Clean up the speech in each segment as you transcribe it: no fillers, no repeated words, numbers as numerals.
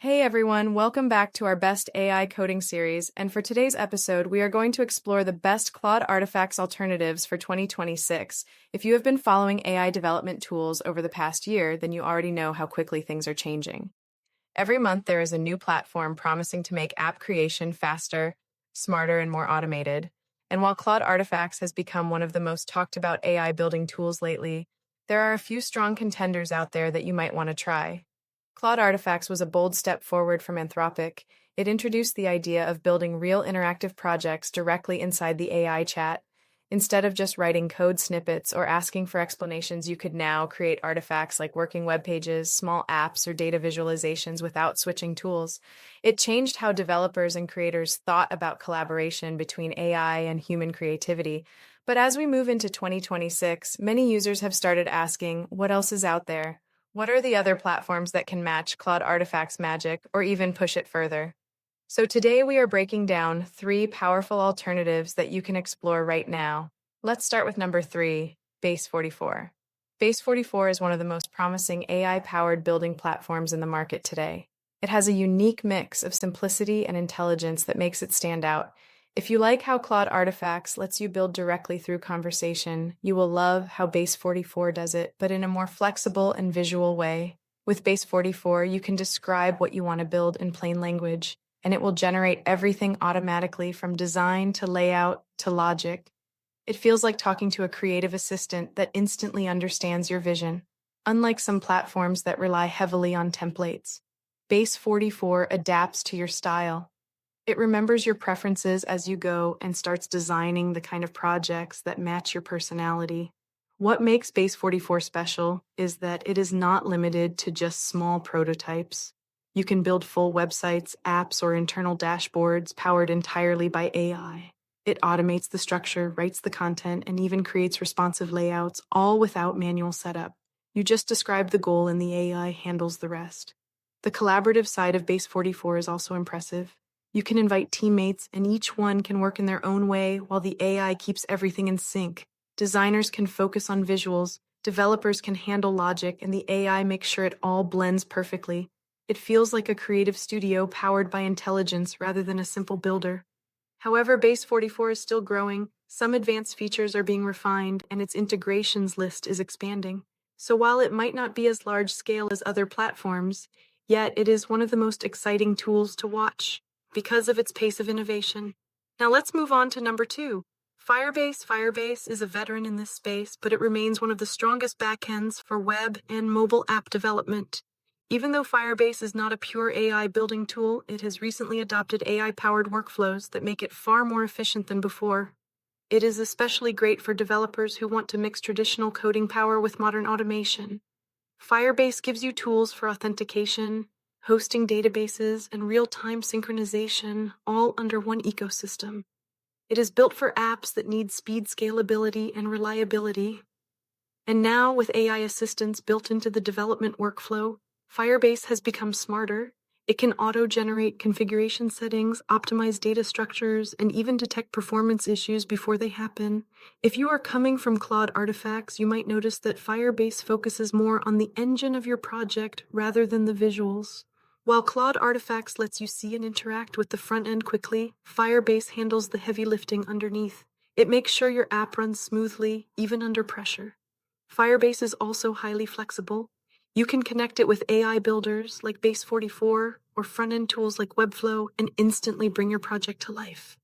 Hey everyone, welcome back to our Best AI Coding series, and for today's episode, we are going to explore the best Claude artifacts alternatives for 2026. If you have been following AI development tools over the past year, then you already know how quickly things are changing. Every month, there is a new platform promising to make app creation faster, smarter, and more automated. And while Claude Artifacts has become one of the most talked about AI building tools lately, there are a few strong contenders out there that you might want to try. Claude Artifacts was a bold step forward from Anthropic. It introduced the idea of building real interactive projects directly inside the AI chat. Instead of just writing code snippets or asking for explanations, you could now create artifacts like working web pages, small apps, or data visualizations without switching tools. It changed how developers and creators thought about collaboration between AI and human creativity. But as we move into 2026, many users have started asking, what else is out there? What are the other platforms that can match Claude Artifacts' magic or even push it further? So today we are breaking down three powerful alternatives that you can explore right now. Let's start with number three, Base 44. Base 44 is one of the most promising AI-powered building platforms in the market today. It has a unique mix of simplicity and intelligence that makes it stand out. If you like how Claude Artifacts lets you build directly through conversation, you will love how Base 44 does it, but in a more flexible and visual way. With Base 44, you can describe what you want to build in plain language, and it will generate everything automatically from design to layout to logic. It feels like talking to a creative assistant that instantly understands your vision. Unlike some platforms that rely heavily on templates, Base 44 adapts to your style. It remembers your preferences as you go and starts designing the kind of projects that match your personality. What makes Base 44 special is that it is not limited to just small prototypes. You can build full websites, apps, or internal dashboards powered entirely by AI. It automates the structure, writes the content, and even creates responsive layouts, all without manual setup. You just describe the goal and the AI handles the rest. The collaborative side of Base 44 is also impressive. You can invite teammates, and each one can work in their own way while the AI keeps everything in sync. Designers can focus on visuals, developers can handle logic, and the AI makes sure it all blends perfectly. It feels like a creative studio powered by intelligence rather than a simple builder. However, Base 44 is still growing, some advanced features are being refined, and its integrations list is expanding. So while it might not be as large scale as other platforms, yet it is one of the most exciting tools to watch because of its pace of innovation. Now let's move on to number two. Firebase. Firebase is a veteran in this space, but it remains one of the strongest backends for web and mobile app development. Even though Firebase is not a pure AI building tool, it has recently adopted AI-powered workflows that make it far more efficient than before. It is especially great for developers who want to mix traditional coding power with modern automation. Firebase gives you tools for authentication, hosting databases, and real-time synchronization, all under one ecosystem. It is built for apps that need speed, scalability, and reliability. And now, with AI assistance built into the development workflow, Firebase has become smarter. It can auto-generate configuration settings, optimize data structures, and even detect performance issues before they happen. If you are coming from Claude Artifacts, you might notice that Firebase focuses more on the engine of your project rather than the visuals. While Claude Artifacts lets you see and interact with the front end quickly, Firebase handles the heavy lifting underneath. It makes sure your app runs smoothly, even under pressure. Firebase is also highly flexible. You can connect it with AI builders like Base 44 or front-end tools like Webflow and instantly bring your project to life.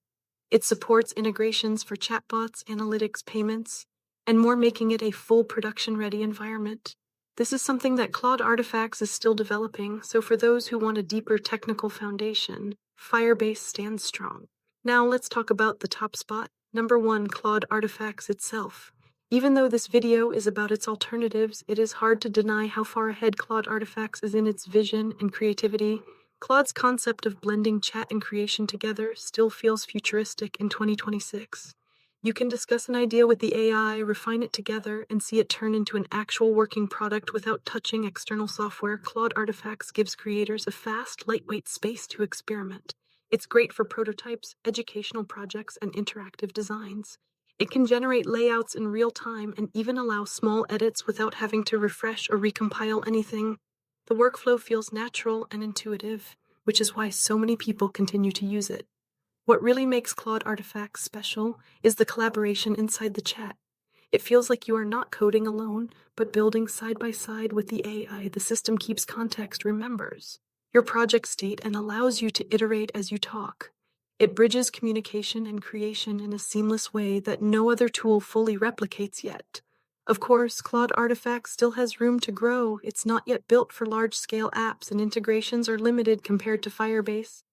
It supports integrations for chatbots, analytics, payments, and more, making it a full production-ready environment. This is something that Claude Artifacts is still developing, so for those who want a deeper technical foundation, Firebase stands strong. Now let's talk about the top spot. Number one, Claude Artifacts itself. Even though this video is about its alternatives, it is hard to deny how far ahead Claude Artifacts is in its vision and creativity. Claude's concept of blending chat and creation together still feels futuristic in 2026. You can discuss an idea with the AI, refine it together, and see it turn into an actual working product without touching external software. Claude Artifacts gives creators a fast, lightweight space to experiment. It's great for prototypes, educational projects, and interactive designs. It can generate layouts in real time and even allow small edits without having to refresh or recompile anything. The workflow feels natural and intuitive, which is why so many people continue to use it. What really makes Claude Artifacts special is the collaboration inside the chat. It feels like you are not coding alone, but building side by side with the AI the system keeps context remembers your project state and allows you to iterate as you talk. It bridges communication and creation in a seamless way that no other tool fully replicates yet. Of course, Claude Artifacts still has room to grow. It's not yet built for large-scale apps and integrations are limited compared to Firebase.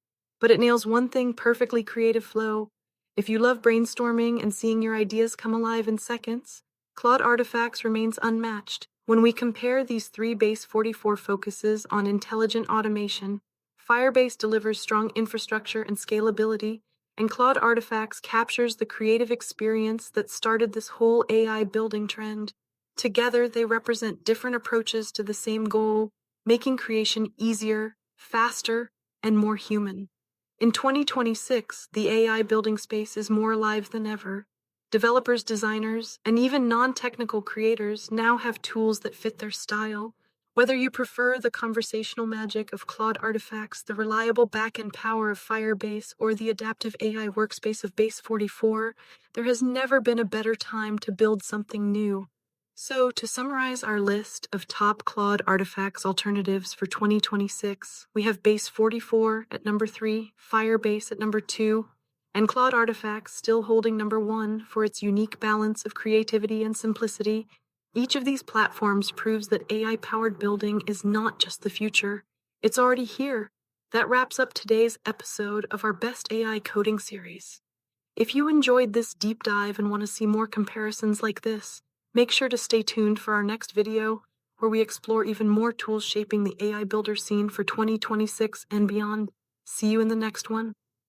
But it nails one thing perfectly: creative flow. If you love brainstorming and seeing your ideas come alive in seconds, Claude Artifacts remains unmatched. When we compare these three Base 44 focuses on intelligent automation, Firebase delivers strong infrastructure and scalability, and Claude Artifacts captures the creative experience that started this whole AI building trend. Together, they represent different approaches to the same goal, making creation easier, faster, and more human. In 2026, the AI building space is more alive than ever. Developers, designers, and even non-technical creators now have tools that fit their style. Whether you prefer the conversational magic of Claude Artifacts, the reliable backend power of Firebase, or the adaptive AI workspace of Base 44, there has never been a better time to build something new. So, to summarize our list of top Claude Artifacts alternatives for 2026, we have Base 44 at number 3, Firebase at number 2, and Claude Artifacts still holding number 1 for its unique balance of creativity and simplicity. Each of these platforms proves that AI-powered building is not just the future, it's already here. That wraps up today's episode of our Best AI Coding series. If you enjoyed this deep dive and want to see more comparisons like this, make sure to stay tuned for our next video, where we explore even more tools shaping the AI builder scene for 2026 and beyond. See you in the next one.